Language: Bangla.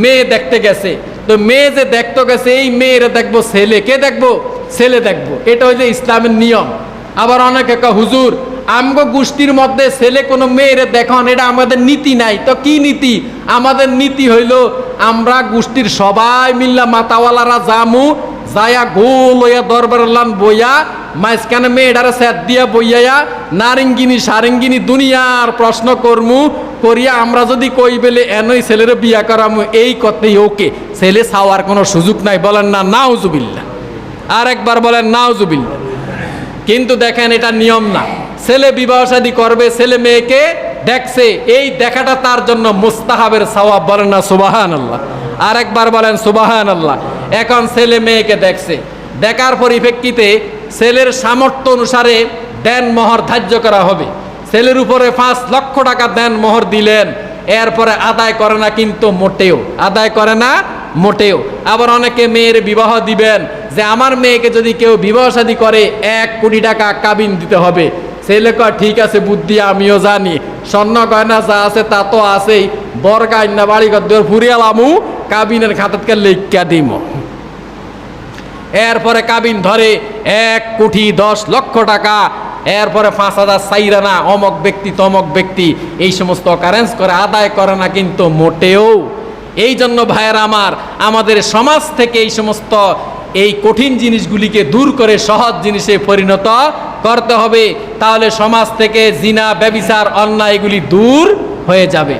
মেয়ে দেখতে গেছে, তো মেয়ে যে দেখতে গেছে এই মেয়েরা দেখবো ছেলে, কে দেখবো? ছেলে দেখবো। এটা হচ্ছে ইসলামের নিয়ম। আবার অনেকে কয় হুজুর আমগো গোষ্ঠীর মধ্যে ছেলে কোনো মেয়েরে দেখান, এটা আমাদের নীতি নাই। তো কি নীতি? আমাদের নীতি হইল আমরা গোষ্ঠীর সবাই মিল্লা মাতাওয়ালারা জামু, যায়া গোল হইয়া দরবারের লান বইয়া মাঝখানে মেয়েটারে স্যাদ দিয়া বইয়া নারিঙ্গিনী সারেঙ্গিনী দুনিয়ার প্রশ্ন করমু, করিয়া আমরা যদি কই বেলে এনই ছেলের বিয়া করামু, এই কথাই ওকে। ছেলে চাওয়ার কোনো সুযোগ নাই। বলেন না নাউজুবিল্লাহ? আর একবার বলেন নাউজুবিল্লাহ? কিন্তু দেখেন এটা নিয়ম না। ছেলে বিবাহ শাদী করবে, ছেলে মেয়েকে দেখছে, এই দেখাটা তার জন্য মুস্তাহাবের সওয়াব। বলেন না সুবহানাল্লাহ? আর একবার বলেন সুবহানাল্লাহ? এখন ছেলে মেয়েকে দেখছে, দেখার পরিপ্রেক্ষিতে ছেলের সামর্থ্য অনুসারে দেন মোহর ধার্য করা হবে। ছেলের উপরে 5 লক্ষ টাকা দেন মোহর দিলেন, এরপরে আদায় করে না কিন্তু মোটেও, আদায় করে না মোটেও। আবার অনেকে মেয়ের বিবাহ দিবেন যে আমার মেয়েকে যদি কেউ বিবাহ শাদী করে 1 কোটি টাকা কাবিন দিতে হবে। ছেলে কয় ঠিক আছে বুদ্ধি আমিও জানি, স্বর্ণ গয়না যা আছে তা তো আছেই, বরগাই না বাড়ি ঘর ফুরিয়ালামু, কাবিনের খাতাতকে লেখা দিম। এরপরে কাবিন ধরে 1 কোটি 10 লক্ষ টাকা, এরপরে 5,000 সাইরানা, অমক ব্যক্তি তমক ব্যক্তি, এই সমস্ত অকারেন্স করে, আদায় করে না কিন্তু মোটেও। এই জন্য ভাইয়েরা আমার, আমাদের সমাজ থেকে এই সমস্ত এই কঠিন জিনিসগুলিকে দূর করে সহজ জিনিসে পরিণত করতে হবে, তাহলে সমাজ থেকে জিনা ব্যভিচার অন্যায় এগুলি দূর হয়ে যাবে।